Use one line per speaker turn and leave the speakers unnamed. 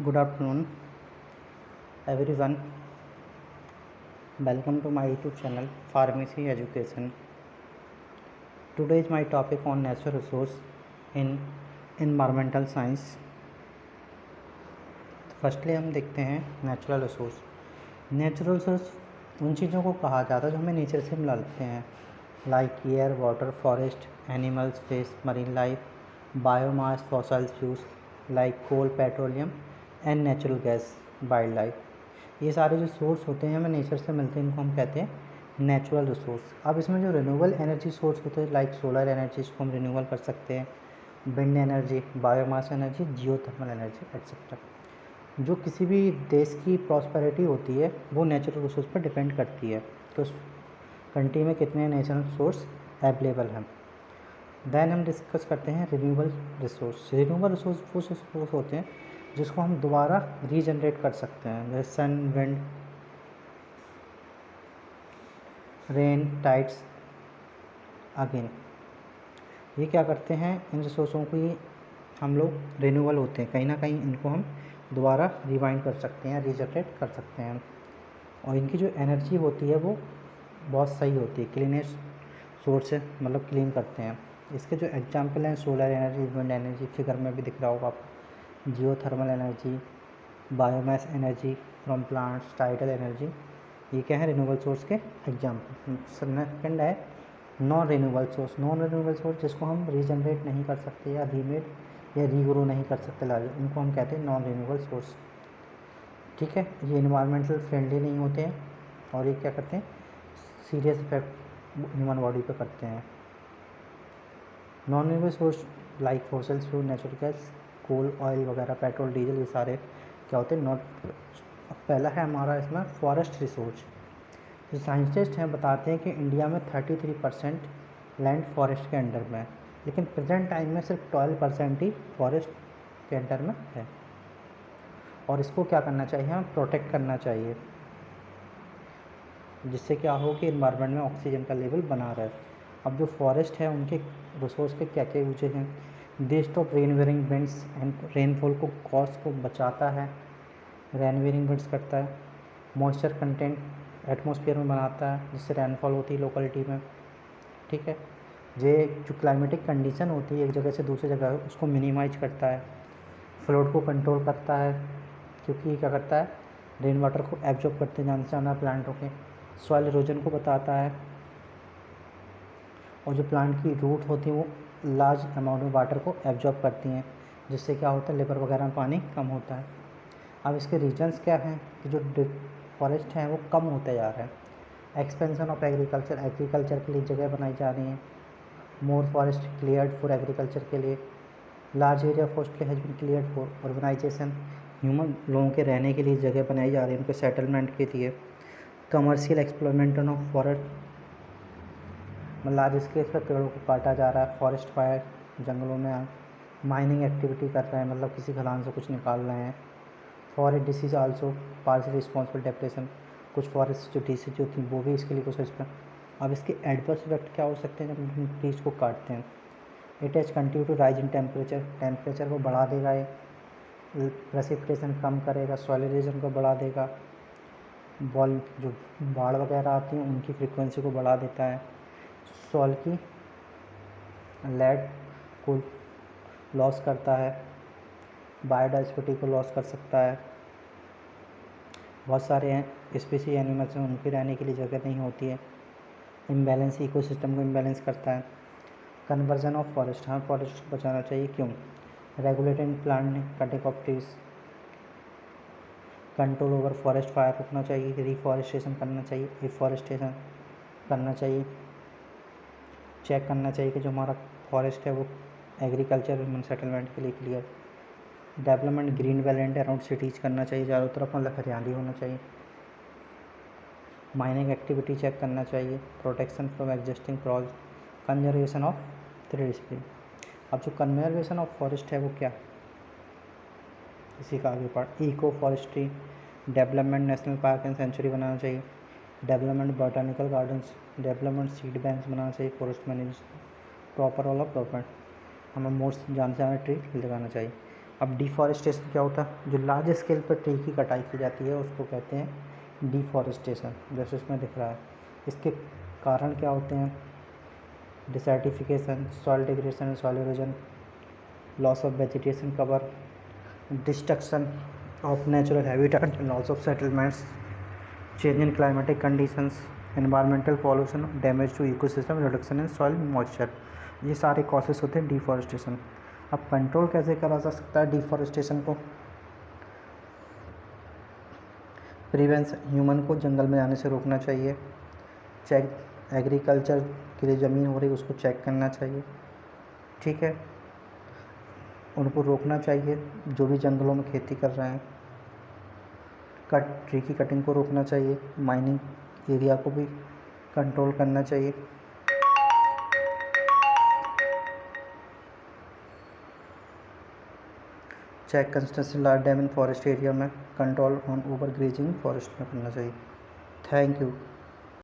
Good afternoon, everyone. Welcome to my YouTube channel, Pharmacy Education. Today is my topic on natural resource in environmental science. Firstly हम देखते हैं natural resource. Natural resource उन चीज़ों को कहा जाता है जो हमें नेचर से मिलते हैं, like air, water, forest, animals, fish, marine life, biomass, fossil fuels like coal, petroleum and natural gas, wild life. ये सारे जो सोर्स होते हैं हमें नेचर से मिलते हैं, इनको हम कहते हैं नेचुरल रिसोर्स। अब इसमें जो रिन्यूएबल एनर्जी सोर्स होते हैं लाइक सोलर एनर्जी, इसको हम रिन्यूएबल कर सकते हैं, wind energy, biomass energy, geothermal energy etcetera. जो किसी भी देश की प्रॉस्पेरिटी होती है वो नेचुरल रिसोर्स पर डिपेंड करती है कि उस कंट्री में कितने नेचुरल सोर्स अवेलेबल हैं। देन हम डिस्कस करते हैं रिन्यूएबल रिसोर्स। रिन्यूएबल रिसोर्स वो सोर्स होते हैं जिसको हम दोबारा रीजनरेट कर सकते हैं, जैसे सन, विंड, रेन, टाइड्स अगेन। ये क्या करते हैं, इन रिसोर्सों को ही हम लोग रिन्यूएबल होते हैं, कहीं ना कहीं इनको हम दोबारा रिवाइंड कर सकते हैं, रीजनरेट कर सकते हैं। और इनकी जो एनर्जी होती है वो बहुत सही होती है, क्लीनेस्ट सोर्स से मतलब क्लीन करते हैं। इसके जो एग्जांपल हैं solar energy, wind energy, figure में भी दिख रहा होगा आपको, geothermal energy, biomass energy from plants, tidal energy. ये क्या है, रिन्यूएबल सोर्स के एग्जांपल। सेकंड है non renewable source. Non renewable source जिसको हम रीजनरेट नहीं कर सकते या रीमेड या रीग्रो नहीं कर सकते लार्ज, इनको हम कहते हैं नॉन रिन्यूएबल सोर्स। ठीक है, ये इन्वायरमेंटल फ्रेंडली नहीं होते हैं और ये क्या करते हैं, सीरियस इफेक्ट ह्यूमन बॉडी पे करते हैं। Non renewable source like fossil fuel, natural gas, coal, oil वगैरह, पेट्रोल, डीजल, ये सारे क्या होते हैं नॉट। पहला है हमारा इसमें फॉरेस्ट रिसोर्स। जो साइंटिस्ट हैं बताते हैं कि इंडिया में 33% लैंड फॉरेस्ट के अंडर में है, लेकिन प्रेजेंट टाइम में सिर्फ 12% ही फॉरेस्ट के अंडर में है। और इसको क्या करना चाहिए, हमें प्रोटेक्ट करना चाहिए, जिससे क्या हो कि इन्वायरमेंट में ऑक्सीजन का लेवल बना रहे। अब जो फॉरेस्ट है उनके रिसोर्स के क्या क्या यूजेज हैं, they stop rain wearing winds and rainfall को, कॉस्ट को बचाता है, रेन वेयरिंग विंड्स करता है, मॉइस्चर कंटेंट एटमॉस्फेयर में बनाता है जिससे रेनफॉल होती है लोकेलिटी में। ठीक है, ये जो क्लाइमेटिक कंडीशन होती है एक जगह से दूसरी जगह उसको मिनिमाइज करता है, फ्लड को कंट्रोल करता है, क्योंकि ये क्या करता है रेन वाटर को एब्जॉर्ब करते हैं जान से जाना प्लांटों के, सॉइल इरोजन को बताता है, और जो प्लांट की रूट होती है वो लार्ज अमाउंट में वाटर को एब्जॉर्ब करती हैं, जिससे क्या होता है लिवर वगैरह में पानी कम होता है। अब इसके रीजन्स क्या हैं कि जो फॉरेस्ट हैं वो कम होते जा रहे हैं। एक्सपेंशन ऑफ एग्रीकल्चर, एग्रीकल्चर के लिए जगह बनाई जा रही हैं, more forest cleared for agriculture के लिए, large area forest has been cleared for urbanisation, human लोगों के रहने के लिए जगह बनाई जा रही है उनके सेटलमेंट के लिए, कमर्शियल एक्सप्लोरमेंटन ऑफ फॉरेस्ट, मतलब लार्ज स्केल पर पेड़ों को काटा जा रहा है, फॉरेस्ट फायर, जंगलों में माइनिंग एक्टिविटी कर रहे हैं, मतलब किसी खदान से कुछ निकाल रहे हैं, forest disease also partial responsible depression, कुछ फॉरेस्ट जो डिसीज होती हैं वो भी इसके लिए कुछ इसमें। अब इसके एडवर्स इफेक्ट क्या हो सकते हैं जब हम ट्रीज को काटते हैं, it has continue to rise in temperature, temperature को बढ़ा देगा, ये प्रेसिपिटेशन कम करेगा, सॉइल इरोजन को बढ़ा देगा, बॉल जो बाढ़ वगैरह आती हैं उनकी फ्रीक्वेंसी को बढ़ा देता है, सॉइल की लैड को लॉस करता है, बायोडाइवर्सिटी को लॉस कर सकता है। बहुत सारे स्पीसी एनिमल्स हैं उनके रहने के लिए जगह नहीं होती है, इम्बैलेंस इकोसिस्टम को इम्बैलेंस करता है। कन्वर्जन ऑफ फॉरेस्ट, हाँ फॉरेस्ट को बचाना चाहिए, क्यों, regulating plant cutting of trees, control over forest fire रोकना चाहिए, रिफॉरेस्टेशन करना चाहिए, रिफॉरेस्टेशन करना चाहिए, चेक करना चाहिए कि जो हमारा फॉरेस्ट है वो एग्रीकल्चर ह्यूमन सेटलमेंट के लिए clear, development green belt around cities करना चाहिए, चारों तरफ मतलब हरियाली होना चाहिए, माइनिंग एक्टिविटी चेक करना चाहिए, protection from existing crop, conservation of tree speed. अब जो कंजर्वेशन ऑफ फॉरेस्ट है वो क्या, इसी का आगे part, eco forestry, development national park and sanctuary बनाना चाहिए, development botanical gardens, development seed banks बनाना चाहिए, forest management, proper all of development, हमें मोस्ट जान से हमें ट्री लगाना चाहिए। अब डिफॉरेस्टेशन क्या होता है, जो लार्ज स्केल पर ट्री की कटाई की जाती है उसको कहते हैं डिफॉरेस्टेशन, जैसे इसमें दिख रहा है। इसके कारण क्या होते हैं, desertification, soil degradation and soil erosion, loss of vegetation cover, destruction of natural habitat, loss of settlements, change in climatic conditions, environmental pollution, damage to ecosystem, reduction in soil moisture, ये सारे कॉजेस होते हैं deforestation. अब control कैसे करा जा सकता है डिफॉरेस्टेशन को, प्रिवेंशन, ह्यूमन को जंगल में जाने से रोकना चाहिए, चेक, एग्रीकल्चर के लिए ज़मीन हो रही उसको चेक करना चाहिए, ठीक है, उनको रोकना चाहिए जो भी जंगलों में खेती कर रहे हैं, ट्री की कटिंग को रोकना चाहिए, माइनिंग एरिया को भी कंट्रोल करना चाहिए। Check construction large dam in forest area में, control on over grazing forest में करना चाहिए। Thank you.